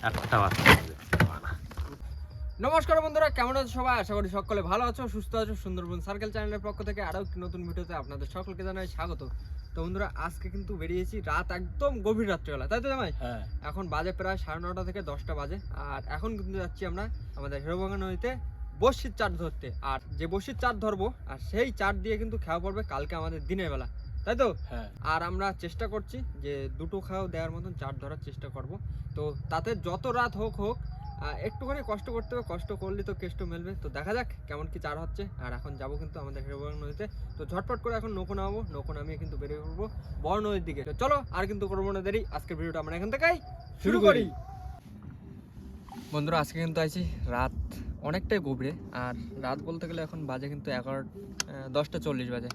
একটা বাচ্চা হবে। নমস্কার বন্ধুরা, কেমন আছো সবাই? আশা করি সকলে ভালো আছো, সুস্থ আছো। সুন্দরবন সার্কেল চ্যানেলের পক্ষ থেকে আরও একটি নতুন ভিডিওতে আপনাদের সকলকে জানাই স্বাগত। তো বন্ধুরা, আজকে কিন্তু বেরিয়েছি রাত একদম গভীর রাত্রিবেলা, তাই তো জামাই? হ্যাঁ, এখন বাজে প্রায় 9:30 থেকে 10টা বাজে। আর এখন কিন্তু যাচ্ছি আমরা আমাদের হেরোভাঙ্গা নদীতে বড়শির চার ধরতে। আর যে বড়শির চার ধরবো, আর সেই চার দিয়ে কিন্তু খাওয়া পড়বে কালকে আমাদের দিনের বেলা, তাই তো? হ্যাঁ। আর আমরা চেষ্টা করছি যে দুটো খাওয়া দেওয়ার মতন চার ধরার চেষ্টা করব। তো তাতে যত রাত হোক একটুখানি কষ্ট করতে হবে, কষ্ট করলে তো কেষ্ট মেলবে। তো দেখা যাক কেমন কি চার হচ্ছে। আর এখন যাবো কিন্তু আমাদের হেরোভাঙ্গা নদীতে। তো ঝটপট করে এখন নৌকো নামাবো, নৌকো নামিয়ে কিন্তু বেরিয়ে পড়বো বড় নদীর দিকে। তো চলো, আর কিন্তু করবো না দেরি, আজকের ভিডিওটা আমরা এখান থেকেই শুরু করি। বন্ধুরা, আজকে কিন্তু আছি রাত অনেকটাই গভীরে। আর রাত বলতে গেলে এখন বাজে কিন্তু 10:40 বাজে।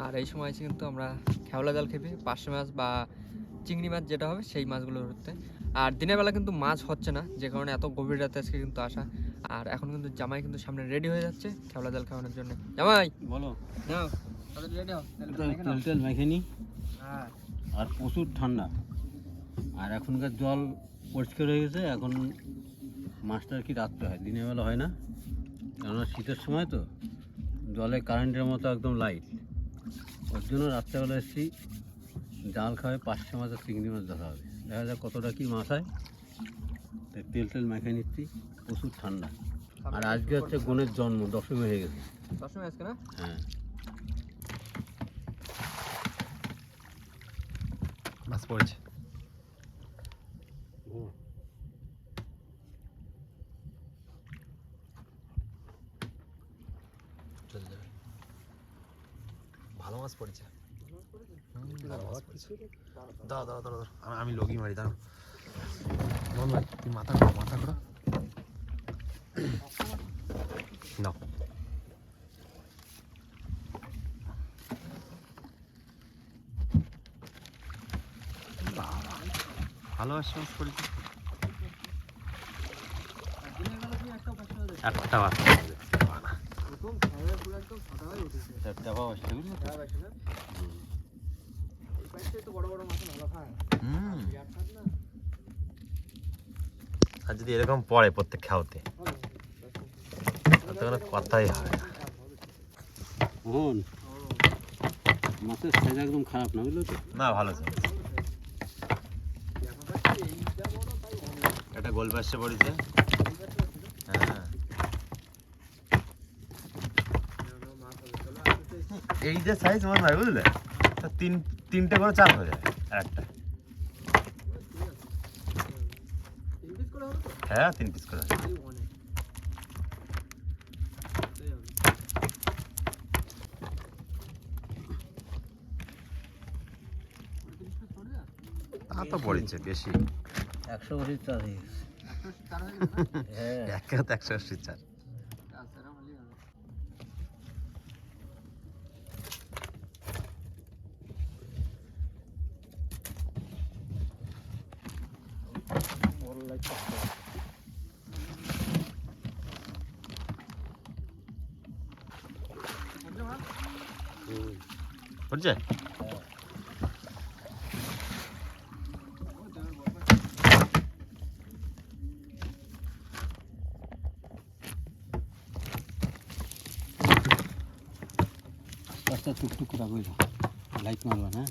আর এই সময় আছে কিন্তু আমরা খেওলা জাল খেপে পার্শে মাছ বা চিংড়ি মাছ যেটা হবে সেই মাছগুলো ধরতে। আর দিনের বেলা কিন্তু মাছ হচ্ছে না, যে কারণে এত গভীর রাতে আজকে কিন্তু আসা। আর এখন কিন্তু জামাই কিন্তু সামনে রেডি হয়ে যাচ্ছে খেওলা জাল খাওয়ানোর জন্য। জামাই বলো। নাও, তাহলে রেডি হও। তেল মেখে নি। হ্যাঁ, আর প্রচুর ঠান্ডা। আর এখনকার জল পরিষ্কার হয়ে গেছে। এখন মাছটা আর কি রাত্রে হয়, দিনের বেলা হয় না, কেননা শীতের সময় তো জলে কারেন্টের মতো একদম লাইট। ওর জন্য রাত্রেবেলা এসেছি, জাল খাওয়ায় পার্শে মাছ আর চিংড়ি মাছ ধরা হবে। দেখা যাক কতটা কি মাছ হয়। তেল মেখে নিচ্ছি, প্রচুর ঠান্ডা। আর আজকে হচ্ছে বোনের জন্ম, 10ই হয়ে গেছে। 10 আজকে না? হ্যাঁ, মাছ পড়েছে। চলে যাবে। ভালো মাছ পড়েছে। ভালো মাছ পড়েছে। দাও দাও দাও দাও, আমি লগি মারি। দাও মন ভাই, তুই মাথা করো, মাথা করো। নাও। ভালো মাছ পড়েছে। একটা বাচ্চা হবে। প্রথম খেওয়ার পুরো একদম সাদা হয়ে উঠেছে। চারটা পাওয়া আসছে, বুঝলি তো? হ্যাঁ ভাই, শোনেন, এই পাশটাই তো বড় বড় মাছ ভালো খায়। বিরাট খাস না। আর যদি এরকম পড়ে প্রত্যেক খাওয়াতে, কোনো কথাই হয় না। মোহন, মাছের সাইজ একদম খারাপ না, বুঝলো তো? না, ভালো আছে। একটা গোল পাশে পড়েছে। হ্যাঁ, এই যে সাইজ আমার ভাই, বুঝলে, তা তিনটে করে চার হয়ে যায় আর একটা। হ্যাঁ, 3 পিস করে। তা তো পড়েছে বেশি। 180 চার হয়ে গেছে। হ্যাঁ, 180 চার। পড়ছে? রাস্তা টুকটুক করে আগুই লাইট মারবা না।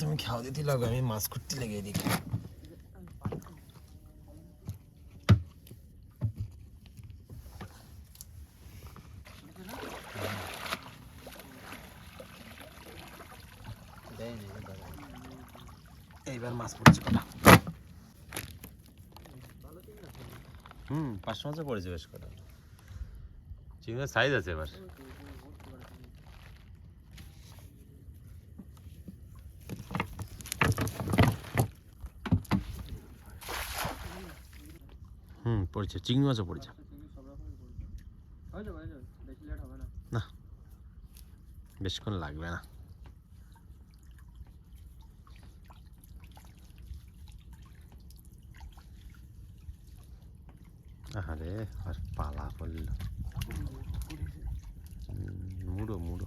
তুমি খাওয়া দিতে লাগবে, আমি মাছ করতে লেগে এদিকে। এইবার মাছ পড়েছে কটা। 5 মাছও পড়েছে বেশ কটা। চিংড়ির সাইজ আছে এবার। পড়েছে, চিংড়ি মাছও পড়েছে। না, বেশিক্ষণ লাগবে না। আরে আর পালা পড়ল, মুড়ো মুড়ো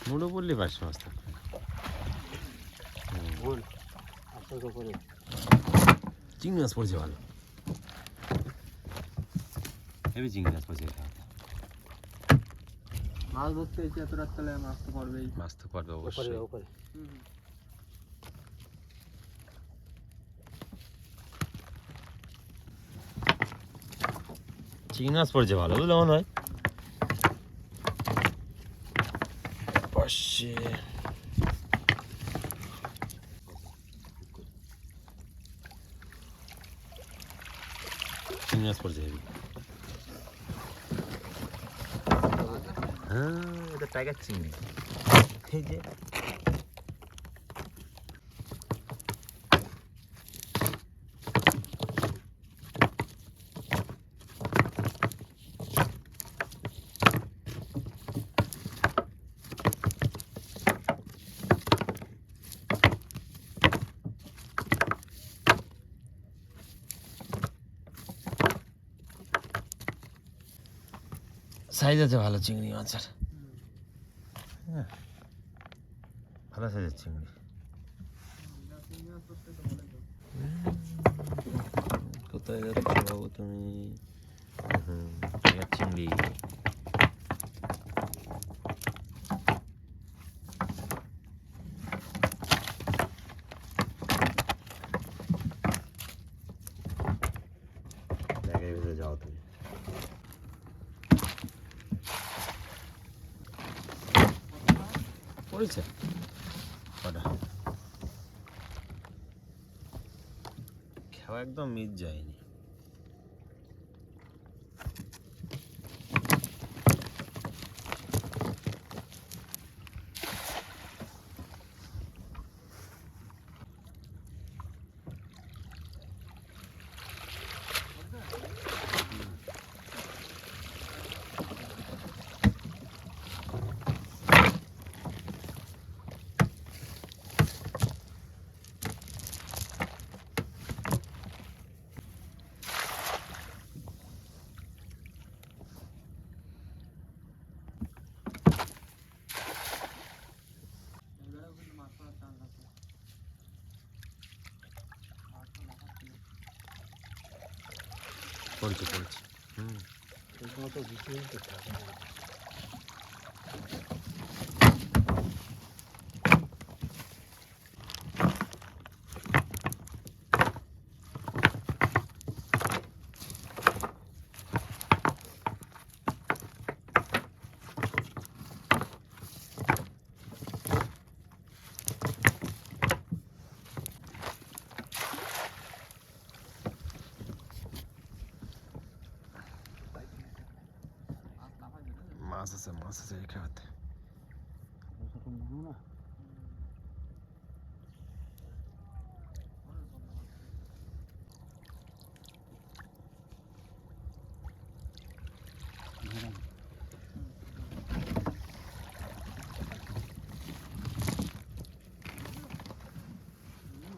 মুড়ো পড়লে পাঁচশো মাছ থাকবে। চিংড়ি মাছ পড়ছে ভালো, হেবি চিংড়ি মাছ পড়ছে। মাছ ধরতে এসে এত রাত তাহলে মাছ তো পড়বেই। মাছ তো পড়বে অবশ্যই। চিংড়ি মাছ পড়ছে ভালো, বুঝলে মনে হয়। পাশে চিংড়ি মাছ পড়ছে হেবি। হ্যাঁ, এটা টাইগার চিংড়ি। এই যে সাইজ আছে ভালো চিংড়ি মাছের, হ্যাঁ ভালো সাইজের চিংড়ি। কোথায় যাচ্ছ বাবু তুমি? টাইগার চিংড়ি। ব্যাগের ভিতরে যাও তুমি। পড়েছে কটা, খেওয়া একদম মিট যায়নি। পড়েছে পড়েছে, মাছ আছে এই খেয়াতে।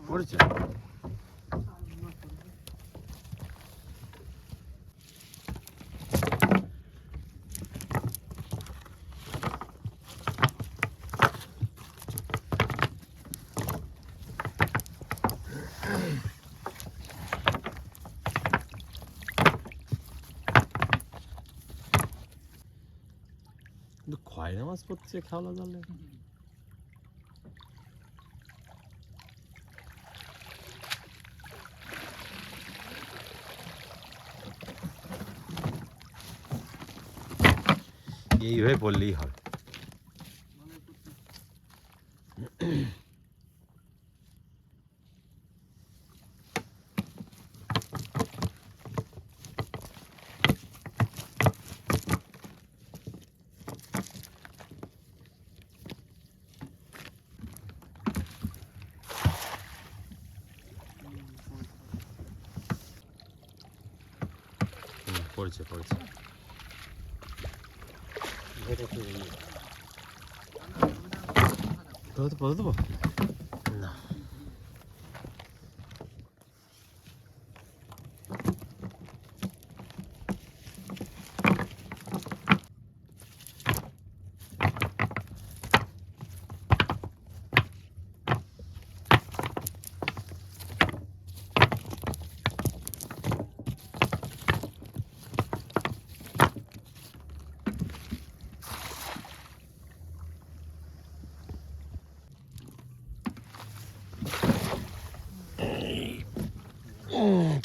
পড়েছে কিন্তু খয়রা মাছ পড়ছে খাওয়া জানলে। এইভাবে পড়লেই হবে। পড়েছে পড়েছে, পড়ে দেবো না।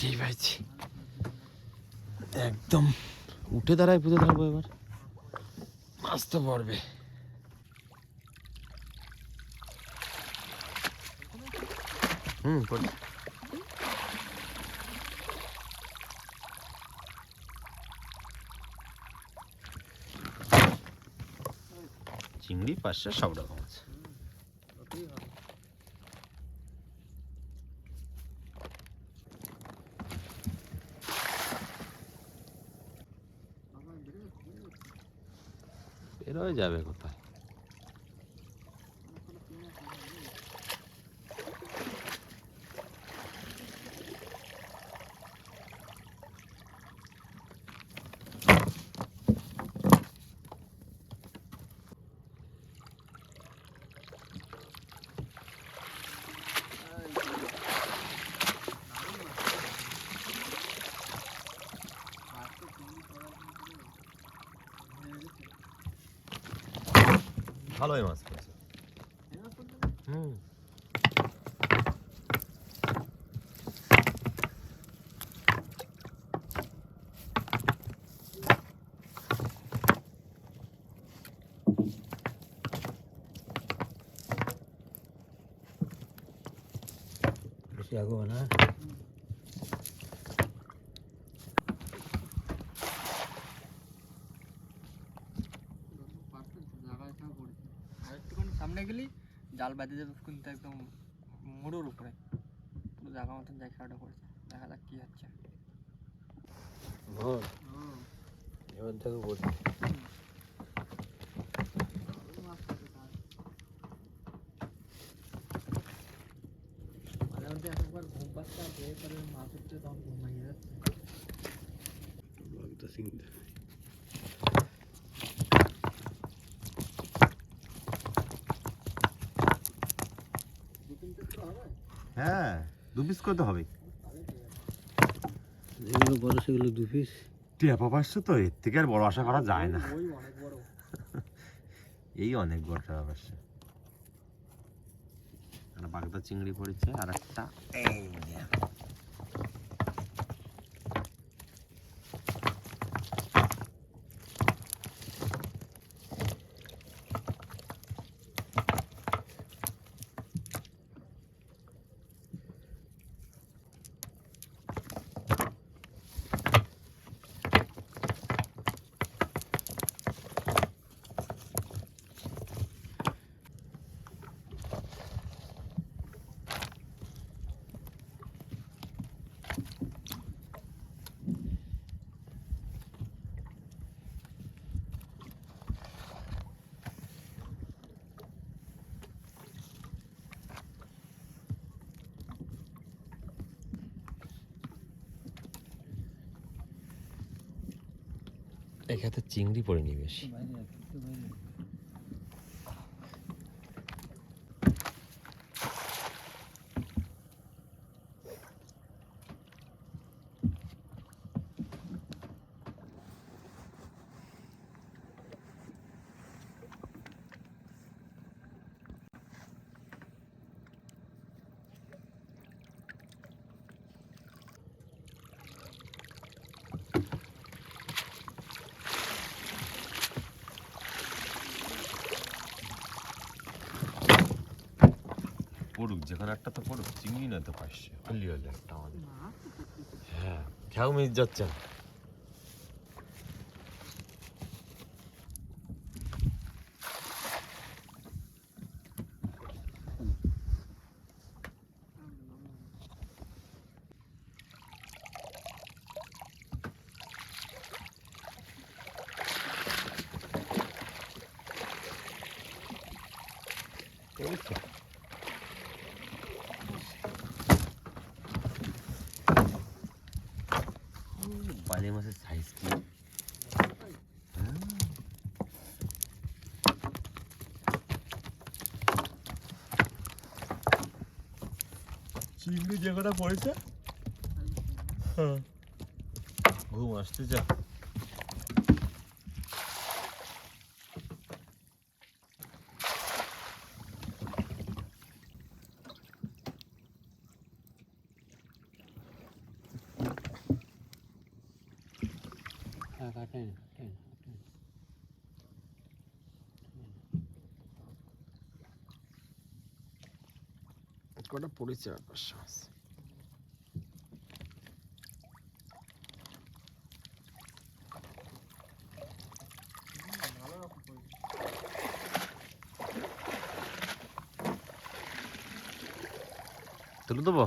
ঠিক পাইছি একদম। উঠে দাঁড়ায় পুঁতে ধরবো এবার, মাছ তো পড়বে। পড়বে। চিংড়ি 500 সব রকম আছে। বেরোয় যাবে কোথায়? ভালোই মাছ পড়ছে। বেশি আগুন না। একটুখানি সামনে গেলি জাল বেঁধে যাবে কিন্তু একদম মুড়োর উপরে পুরো জায়গা মতন যাই খেলাটা করেছে। দেখা যাক কি হচ্ছে। এবার দেখো বলছি একবার ঘুম পাচ্ছে আর বের করে মাছ হচ্ছে তখন ঘুম ভেঙে যাচ্ছে। হ্যাঁ, 2 পিস করে তো হবে। যেগুলো বড় সেগুলো 2 পিস। টেপা 500 তো, এর থেকে আর বড় আশা করা যায় না। ওই অনেক বড়। এই অনেক বড় টেপা 500। আর বাগদা চিংড়ি পড়েছে আর একটা। এই দেখো। এখানে চিংড়ি পড়েনি বেশি। পড়ুক, যেখানে একটা তো পড়ুক, চিংড়ি নয় তো 500 হলি হলে একটা আমাদের। হ্যাঁ, খেয়াও মিস যাচ্ছে না। বালি মাছের সাইজ কি! চিংড়ি যে কটা পড়েছে, ঘুম আসতে যা। কাটেন কটা পড়েছে আর 500 মাছ। ভালো রকম পড়েছে। তুলে দেবো?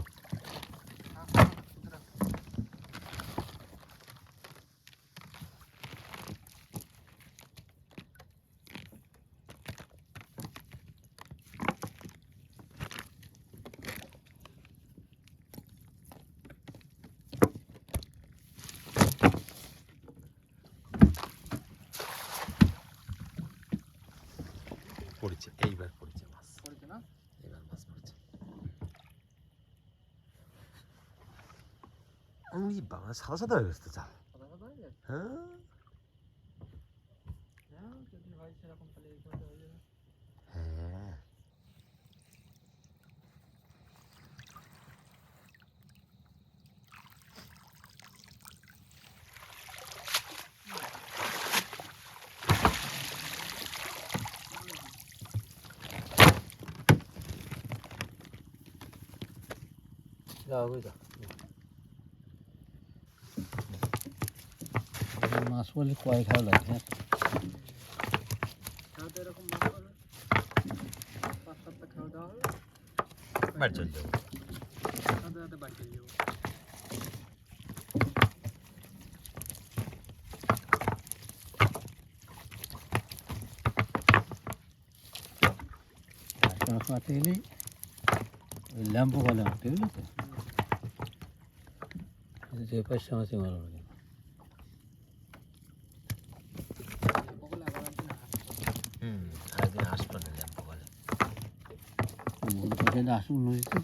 পড়েছে, এইবার পড়েছে মাছ, পড়েছে না? এবার মাছ পড়েছে। আমি বাবা সাদা সাদা হয়ে গেছে তো চাল। সাদা সাদা হয়ে গেছে? হ্যাঁ হ্যাঁ, যদি হয় সেরকম তাহলে এই সময়টা হয়ে যাবে। হ্যাঁ যাও ওই যাও মাছ বলে কয় খাওয়া লাগে হ্যাঁ খাওয়া তো এরকম মাছ হবে 5-7টা খাওয়া দাওয়া হবে, বাড়ি চলে যাবো। সাথে সাথে বাড়ি চলে যাবো। মাছ মারতে গেলেই ওই ল্যাম্পো বলে মারতে বুঝলি তো যে 500 মাছই মারো না বগলে আবার একদিন আরেকদিন আসতো না ল্যাম্প বলে। মন পছন্দ আসুন নদীতে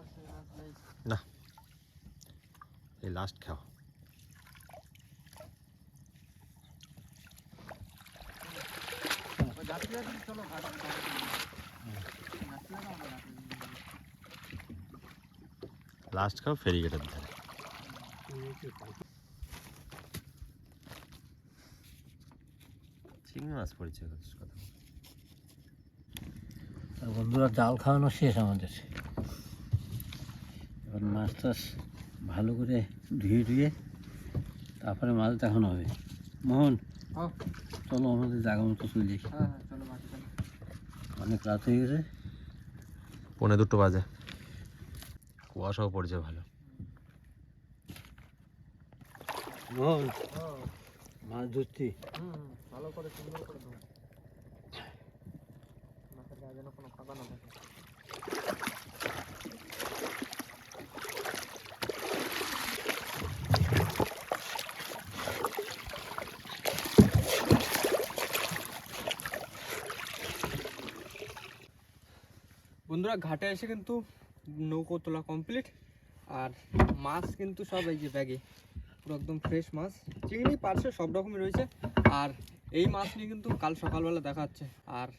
আর সেই মাছ নেই। না এই লাস্ট খাও। ঘাটে যাচ্ছি, চলো ঘাটে ঘাটে আমরা ঘাটে লাস্ট খাও ফেরিঘাটের ধারে। চিংড়ি মাছ পড়েছে কথা। তা বন্ধুরা জাল খাওয়ানো শেষ আমাদের এবার মাছ টাছ ভালো করে ধুয়ে তারপরে মাছ দেখানো হবে মোহন হ্যাঁ চলো আমাদের জায়গা মতো চলে যাই হ্যাঁ চলো ঘাটে চলো। অনেক রাত হয়ে গেছে 1:45 বাজে, কুয়াশাও পড়ছে ভালো। মোহন মাছ ধরছি ভালো করে সুন্দর করে ধরো, মাছের গায়ে যেন কোনো ফাঁকা না থাকে। বন্ধুরা ঘাটে এসে কিন্তু নৌকো তোলা কমপ্লিট, আর মাছ কিন্তু সব এই যে ব্যাগে পুরো একদম ফ্রেশ মাছ, চিংড়ি পার্শে সব রকমই রয়েছে। আর এই মাছ নিয়ে কিন্তু কাল সকালবেলা দেখা হচ্ছে। আর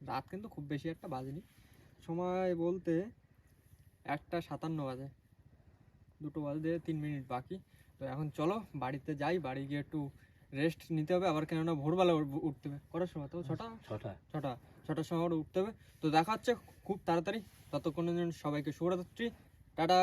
রাত কিন্তু খুব বেশি একটা বাজেনি, সময় বলতে 1:57 বাজে, 2 বাজতে 3 মিনিট বাকি। তো এখন চলো বাড়িতে যাই, বাড়ি গিয়ে একটু রেস্ট নিতে হবে আবার, কেননা ভোরবেলা উঠতে হবে। কটার সময় তো? 6টার সময় উঠতে হবে। তো দেখা হচ্ছে খুব তাড়াতাড়ি, ততক্ষণের জন্য সবাইকে শুভরাত্রি, টাটা।